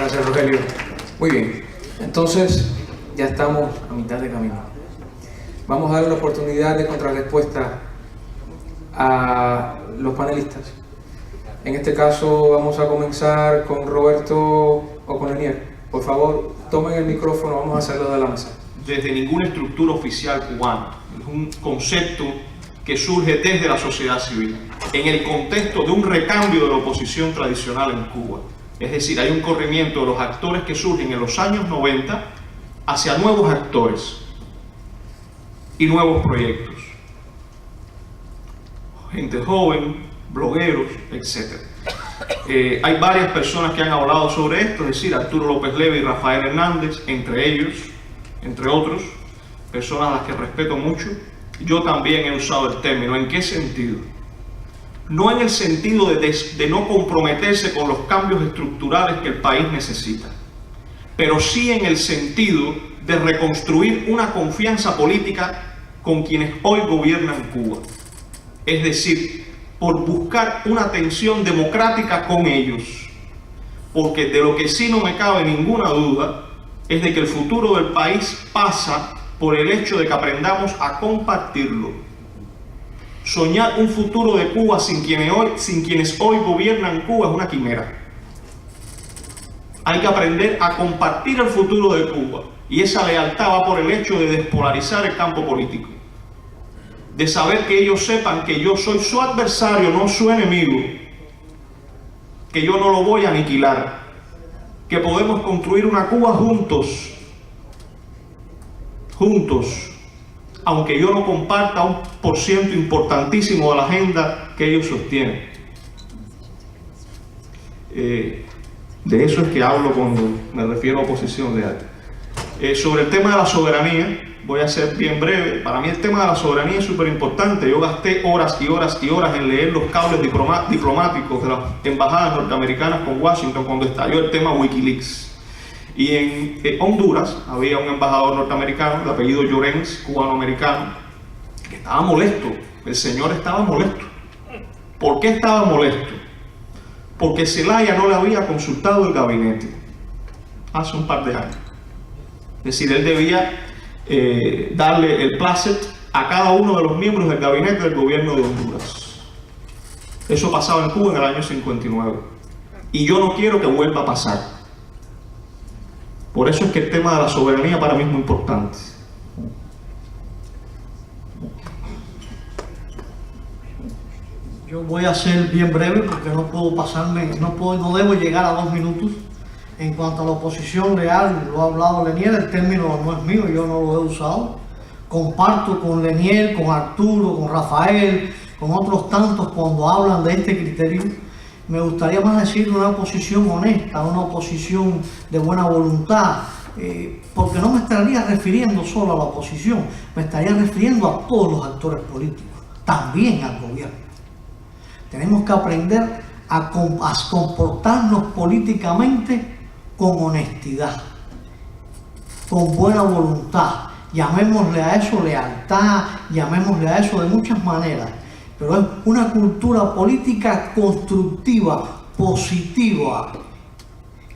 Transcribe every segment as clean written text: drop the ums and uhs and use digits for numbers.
Gracias, Rogelio. Muy bien, entonces ya estamos a mitad de camino. Vamos a dar la oportunidad de contrarrespuesta a los panelistas. En este caso vamos a comenzar con Roberto o con Lenier. Por favor, tomen el micrófono, vamos a hacerlo de la mesa. Desde ninguna estructura oficial cubana. Es un concepto que surge desde la sociedad civil, en el contexto de un recambio de la oposición tradicional en Cuba. Es decir, hay un corrimiento de los actores que surgen en los años 90 hacia nuevos actores y nuevos proyectos. Gente joven, blogueros, etc. Hay varias personas que han hablado sobre esto, es decir, Arturo López Leve y Rafael Hernández, entre ellos, entre otros, personas a las que respeto mucho. Yo también he usado el término. ¿En qué sentido? No en el sentido de no comprometerse con los cambios estructurales que el país necesita, pero sí en el sentido de reconstruir una confianza política con quienes hoy gobiernan Cuba. Es decir, por buscar una tensión democrática con ellos, porque de lo que sí no me cabe ninguna duda es de que el futuro del país pasa por el hecho de que aprendamos a compartirlo. Soñar un futuro de Cuba sin quienes hoy gobiernan Cuba es una quimera. Hay que aprender a compartir el futuro de Cuba, y esa lealtad va por el hecho de despolarizar el campo político, de saber que ellos sepan que yo soy su adversario, no su enemigo, que yo no lo voy a aniquilar, que podemos construir una Cuba juntos, aunque yo no comparta un % importantísimo de la agenda que ellos sostienen. De eso es que hablo cuando me refiero a oposición leal. Sobre el tema de la soberanía, voy a ser bien breve. Para mí el tema de la soberanía es súper importante. Yo gasté horas y horas y horas en leer los cables diplomáticos de las embajadas norteamericanas con Washington cuando estalló el tema Wikileaks. Y en Honduras había un embajador norteamericano de apellido Llorens, cubano-americano, que estaba molesto. El señor estaba molesto. ¿Por qué estaba molesto? Porque Zelaya no le había consultado el gabinete hace un par de años. Es decir, él debía darle el placet a cada uno de los miembros del gabinete del gobierno de Honduras. Eso pasaba en Cuba en el año 59. Y yo no quiero que vuelva a pasar. Por eso es que el tema de la soberanía para mí es muy importante. Yo voy a ser bien breve porque no puedo pasarme, no debo llegar a 2 minutos. En cuanto a la oposición leal, lo ha hablado Lenier, el término no es mío, yo no lo he usado. Comparto con Lenier, con Arturo, con Rafael, con otros tantos cuando hablan de este criterio. Me gustaría más decir una oposición honesta, una oposición de buena voluntad, porque no me estaría refiriendo solo a la oposición, me estaría refiriendo a todos los actores políticos, también al gobierno. Tenemos que aprender a comportarnos políticamente con honestidad, con buena voluntad. Llamémosle a eso lealtad, llamémosle a eso de muchas maneras, pero es una cultura política constructiva, positiva,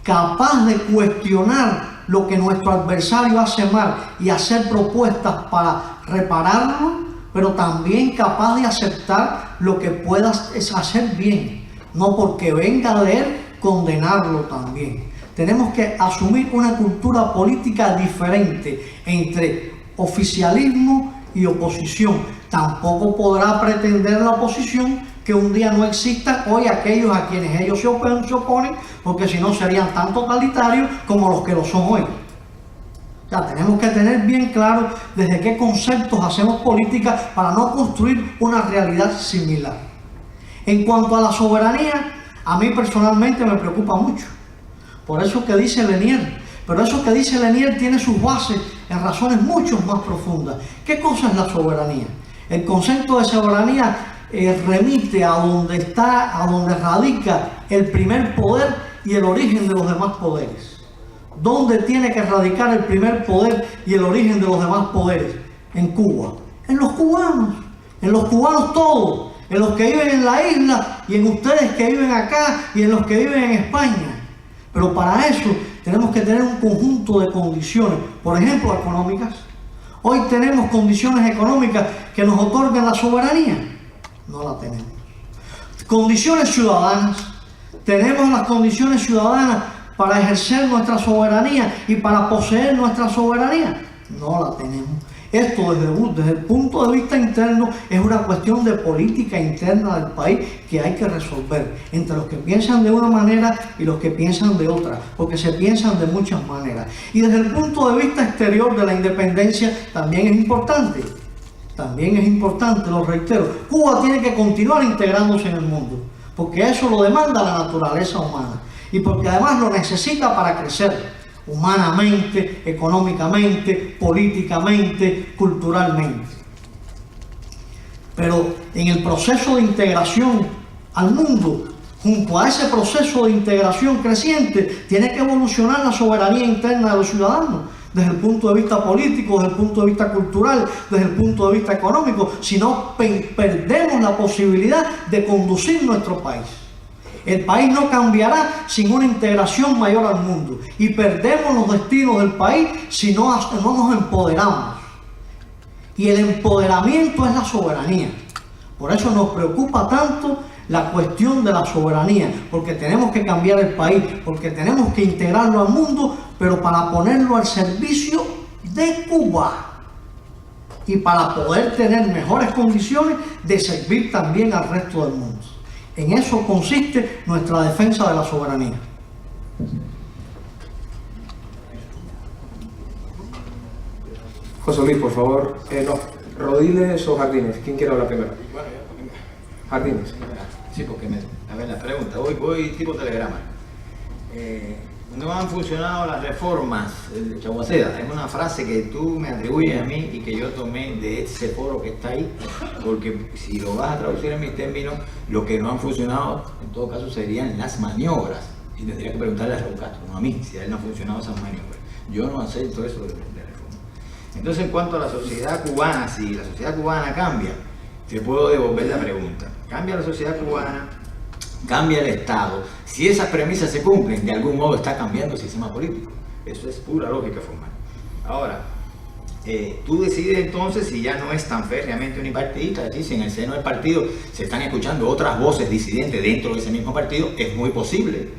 capaz de cuestionar lo que nuestro adversario hace mal y hacer propuestas para repararlo, pero también capaz de aceptar lo que puedas hacer bien, no porque venga de él condenarlo también. Tenemos que asumir una cultura política diferente entre oficialismo y oposición. Tampoco podrá pretender la oposición que un día no existan hoy aquellos a quienes ellos se oponen, porque si no serían tan totalitarios como los que lo son hoy. O sea, tenemos que tener bien claro desde qué conceptos hacemos política para no construir una realidad similar. En cuanto a la soberanía, a mí personalmente me preocupa mucho. Por eso que dice Lenier, pero eso que dice Lenier tiene sus bases en razones mucho más profundas. ¿Qué cosa es la soberanía? El concepto de soberanía remite a donde radica el primer poder y el origen de los demás poderes. ¿Dónde tiene que radicar el primer poder y el origen de los demás poderes? En Cuba. En los cubanos todos, en los que viven en la isla y en ustedes que viven acá y en los que viven en España. Pero para eso tenemos que tener un conjunto de condiciones, por ejemplo, económicas. Hoy tenemos condiciones económicas que nos otorgan la soberanía. No la tenemos. Condiciones ciudadanas. Tenemos las condiciones ciudadanas para ejercer nuestra soberanía y para poseer nuestra soberanía. No la tenemos. Esto desde el punto de vista interno es una cuestión de política interna del país que hay que resolver entre los que piensan de una manera y los que piensan de otra, porque se piensan de muchas maneras. Y desde el punto de vista exterior de la independencia también es importante. También es importante, lo reitero, Cuba tiene que continuar integrándose en el mundo, porque eso lo demanda la naturaleza humana y porque además lo necesita para crecer humanamente, económicamente, políticamente, culturalmente. Pero en el proceso de integración al mundo, junto a ese proceso de integración creciente, tiene que evolucionar la soberanía interna de los ciudadanos, desde el punto de vista político, desde el punto de vista cultural, desde el punto de vista económico, si no perdemos la posibilidad de conducir nuestro país. El país no cambiará sin una integración mayor al mundo y perdemos los destinos del país si no nos empoderamos. Y el empoderamiento es la soberanía. Por eso nos preocupa tanto la cuestión de la soberanía, porque tenemos que cambiar el país, porque tenemos que integrarlo al mundo, pero para ponerlo al servicio de Cuba y para poder tener mejores condiciones de servir también al resto del mundo. En eso consiste nuestra defensa de la soberanía. José Luis, por favor. Rodiles o Jardines. ¿Quién quiere hablar primero? Jardines. Sí, porque a ver la pregunta. Voy tipo telegrama. No han funcionado las reformas de Chaguacera. Es una frase que tú me atribuyes a mí y que yo tomé de ese foro que está ahí, porque si lo vas a traducir en mis términos, lo que no han funcionado en todo caso serían las maniobras. Y tendría que preguntarle a Raúl Castro, no a mí, si a él no han funcionado esas maniobras. Yo no acepto eso de reforma. Entonces, en cuanto a la sociedad cubana, si la sociedad cubana cambia, te puedo devolver la pregunta. ¿Cambia la sociedad cubana? ¿Cambia el Estado? Si esas premisas se cumplen, de algún modo está cambiando el sistema político. Eso es pura lógica formal. Ahora, tú decides entonces si ya no es tan férreamente unipartidista, es decir, si en el seno del partido se están escuchando otras voces disidentes dentro de ese mismo partido, es muy posible.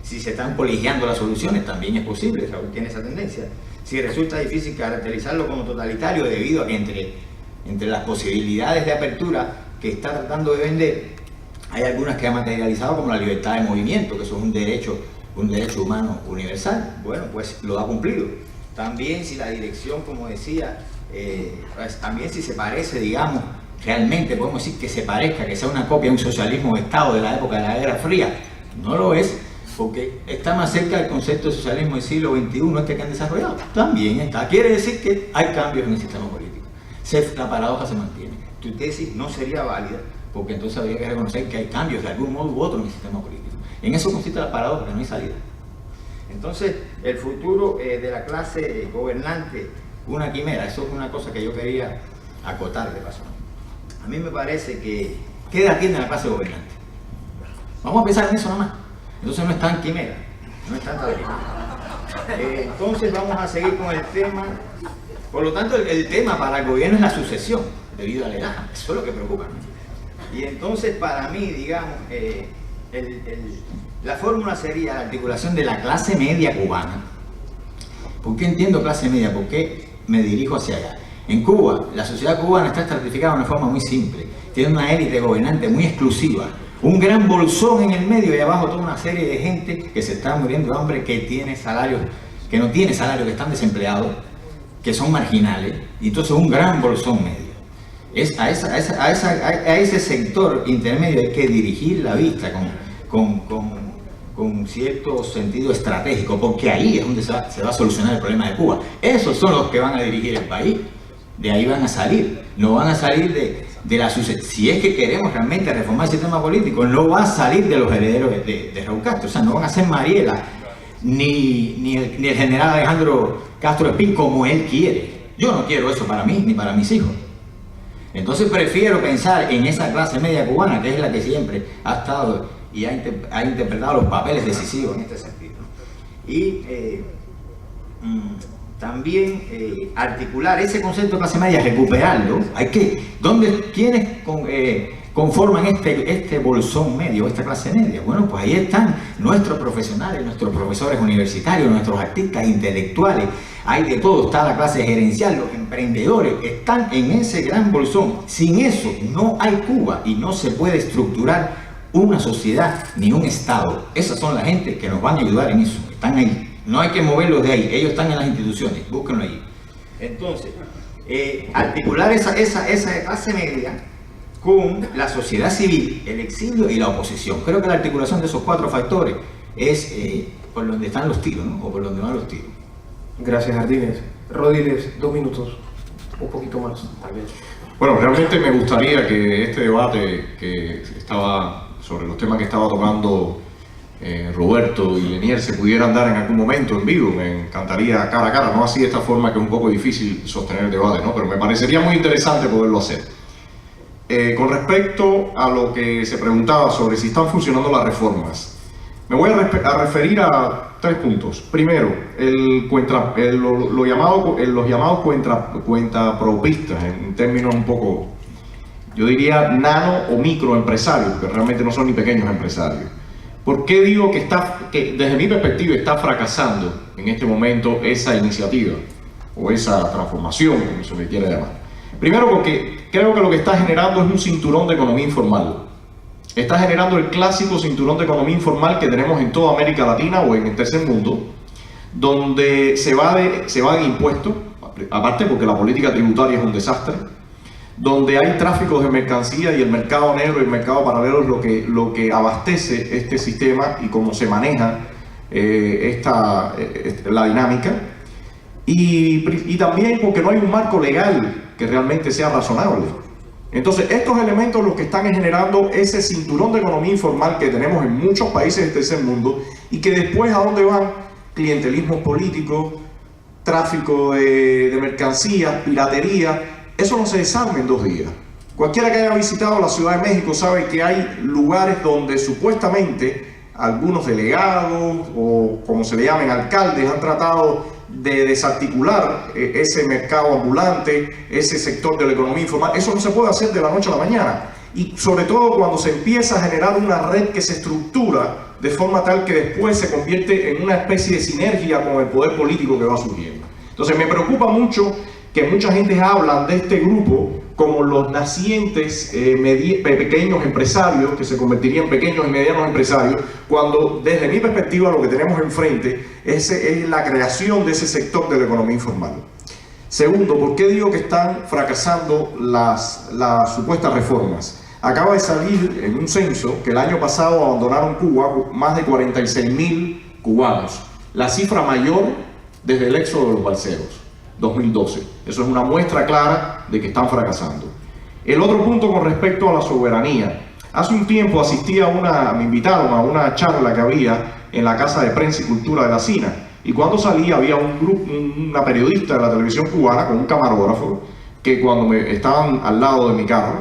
Si se están colegiando las soluciones, también es posible. Raúl tiene esa tendencia. Si resulta difícil caracterizarlo como totalitario debido a que entre las posibilidades de apertura que está tratando de vender, hay algunas que ha materializado como la libertad de movimiento, que eso es un derecho humano universal. Bueno, pues lo ha cumplido. También si la dirección, como decía, pues también si se parece, digamos, realmente podemos decir que se parezca, que sea una copia de un socialismo de Estado de la época de la Guerra Fría, no lo es, porque está más cerca del concepto de socialismo del siglo XXI que han desarrollado. También está. Quiere decir que hay cambios en el sistema político. La paradoja se mantiene. Tu tesis no sería válida, porque entonces habría que reconocer que hay cambios de algún modo u otro en el sistema político. En eso consiste la paradoja, que no hay salida. Entonces, el futuro de la clase gobernante, una quimera, eso es una cosa que yo quería acotar de paso. A mí me parece que, ¿qué edad tiene la clase gobernante? Vamos a pensar en eso nada más. Entonces no es tan quimera, no es tanta quimera. Entonces vamos a seguir con el tema. Por lo tanto, el tema para el gobierno es la sucesión, debido a la edad. Eso es lo que preocupa, ¿no? Y entonces para mí, digamos, la fórmula sería la articulación de la clase media cubana. ¿Por qué entiendo clase media? ¿Por qué me dirijo hacia allá? En Cuba, la sociedad cubana está estratificada de una forma muy simple. Tiene una élite gobernante muy exclusiva, un gran bolsón en el medio y abajo toda una serie de gente que se está muriendo de hambre, que tiene salarios, que no tiene salario, que están desempleados, que son marginales, y entonces un gran bolsón medio. Es a ese sector intermedio hay que dirigir la vista con cierto sentido estratégico, porque ahí es donde se va a solucionar el problema de Cuba. Esos son los que van a dirigir el país, de ahí van a salir, no van a salir de la sucesión. Si es que queremos realmente reformar el sistema político, no va a salir de los herederos de Raúl Castro, o sea, no van a ser Mariela, ni el general Alejandro Castro Espín como él quiere. Yo no quiero eso para mí, ni para mis hijos. Entonces prefiero pensar en esa clase media cubana, que es la que siempre ha estado y ha interpretado los papeles decisivos en este sentido. y también articular ese concepto de clase media, recuperarlo. ¿Quiénes conforman este bolsón medio, esta clase media? Bueno, pues ahí están nuestros profesionales, nuestros profesores universitarios, nuestros artistas intelectuales, hay de todo, está la clase gerencial, los emprendedores, están en ese gran bolsón. Sin eso no hay Cuba y no se puede estructurar una sociedad ni un Estado. Esas son la gente que nos van a ayudar en eso, están ahí. No hay que moverlos de ahí, ellos están en las instituciones, búsquenlo ahí. Entonces, articular esa clase media con la sociedad civil, el exilio y la oposición. Creo que la articulación de esos 4 factores es por donde están los tiros, ¿no? O por donde van los tiros. Gracias, Jardines. Rodríguez, 2 minutos, un poquito más, tal vez. Bueno, realmente me gustaría que este debate que estaba sobre los temas que estaba tocando Roberto y Lenier se pudieran dar en algún momento en vivo. Me encantaría cara a cara, no así de esta forma que es un poco difícil sostener el debate, ¿no? Pero me parecería muy interesante poderlo hacer. Con respecto a lo que se preguntaba sobre si están funcionando las reformas, me voy a referir a 3 puntos. Primero, los llamados cuentapropistas, en términos un poco, yo diría nano o microempresarios, porque realmente no son ni pequeños empresarios. ¿Por qué digo que desde mi perspectiva está fracasando en este momento esa iniciativa o esa transformación, como se le quiere llamar? Primero, porque creo que lo que está generando es un cinturón de economía informal. Está generando el clásico cinturón de economía informal que tenemos en toda América Latina o en el tercer mundo, donde se va de impuestos, aparte porque la política tributaria es un desastre, donde hay tráfico de mercancías y el mercado negro y el mercado paralelo es lo que abastece este sistema y cómo se maneja la dinámica. Y también porque no hay un marco legal que realmente sea razonable. Entonces, estos elementos los que están generando ese cinturón de economía informal que tenemos en muchos países del tercer mundo y que después, ¿a dónde van? Clientelismo político, tráfico de mercancías, piratería. Eso no se desarma en 2 días. Cualquiera que haya visitado la Ciudad de México sabe que hay lugares donde supuestamente algunos delegados o como se le llamen alcaldes han tratado de desarticular ese mercado ambulante, ese sector de la economía informal. Eso no se puede hacer de la noche a la mañana. Y sobre todo cuando se empieza a generar una red que se estructura de forma tal que después se convierte en una especie de sinergia con el poder político que va surgiendo. Entonces me preocupa mucho que mucha gente habla de este grupo como los nacientes pequeños empresarios, que se convertirían en pequeños y medianos empresarios, cuando desde mi perspectiva lo que tenemos enfrente es la creación de ese sector de la economía informal. Segundo, ¿por qué digo que están fracasando las supuestas reformas? Acaba de salir en un censo que el año pasado abandonaron Cuba más de 46.000 cubanos, la cifra mayor desde el éxodo de los balseros. 2012. Eso es una muestra clara de que están fracasando. El otro punto con respecto a la soberanía. Hace un tiempo me invitaron a una charla que había en la Casa de Prensa y Cultura de la CINA, y cuando salí había una periodista de la televisión cubana con un camarógrafo que cuando estaban al lado de mi carro,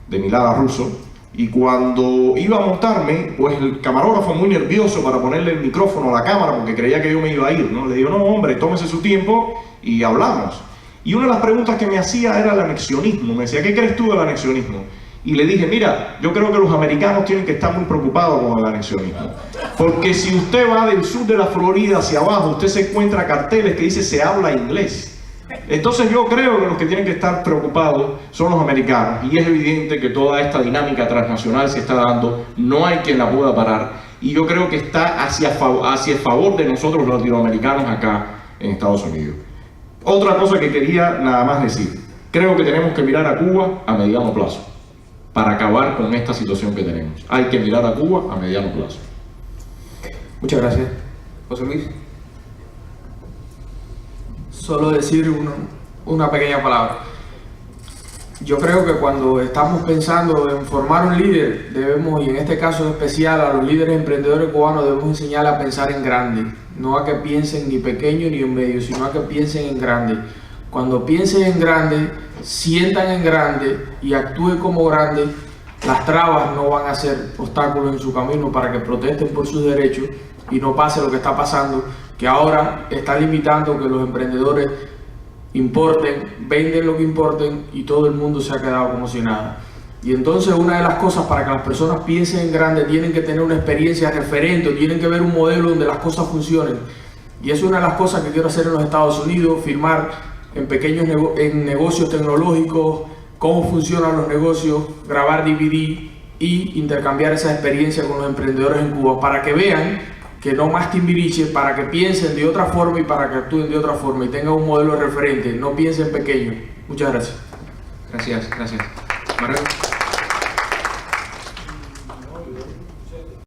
de mi lado ruso, y cuando iba a montarme, pues el camarógrafo muy nervioso para ponerle el micrófono a la cámara porque creía que yo me iba a ir, ¿no? Le digo, no hombre, tómese su tiempo y hablamos. Y una de las preguntas que me hacía era el anexionismo. Me decía, ¿qué crees tú del anexionismo? Y le dije, mira, yo creo que los americanos tienen que estar muy preocupados con el anexionismo. Porque si usted va del sur de la Florida hacia abajo, usted se encuentra carteles que dice se habla inglés. Entonces yo creo que los que tienen que estar preocupados son los americanos. Y es evidente que toda esta dinámica transnacional se está dando, no hay quien la pueda parar. Y yo creo que está hacia el favor de nosotros los latinoamericanos acá en Estados Unidos. Otra cosa que quería nada más decir, creo que tenemos que mirar a Cuba a mediano plazo para acabar con esta situación que tenemos. Hay que mirar a Cuba a mediano plazo. Muchas gracias. José Luis. Solo decir una pequeña palabra. Yo creo que cuando estamos pensando en formar un líder, debemos, y en este caso especial a los líderes emprendedores cubanos, debemos enseñar a pensar en grande. No a que piensen ni pequeño ni en medio, sino a que piensen en grande. Cuando piensen en grande, sientan en grande y actúen como grande, las trabas no van a ser obstáculos en su camino para que protesten por sus derechos y no pase lo que está pasando, que ahora está limitando que los emprendedores importen, venden lo que importen y todo el mundo se ha quedado como si nada. Y entonces una de las cosas para que las personas piensen en grande, tienen que tener una experiencia referente, tienen que ver un modelo donde las cosas funcionen. Y es una de las cosas que quiero hacer en los Estados Unidos, firmar en pequeños negocios tecnológicos, cómo funcionan los negocios, grabar DVD y intercambiar esa experiencia con los emprendedores en Cuba para que vean que no más Timbiriche, para que piensen de otra forma y para que actúen de otra forma y tengan un modelo referente, no piensen pequeño. Muchas gracias. Gracias. Manuel.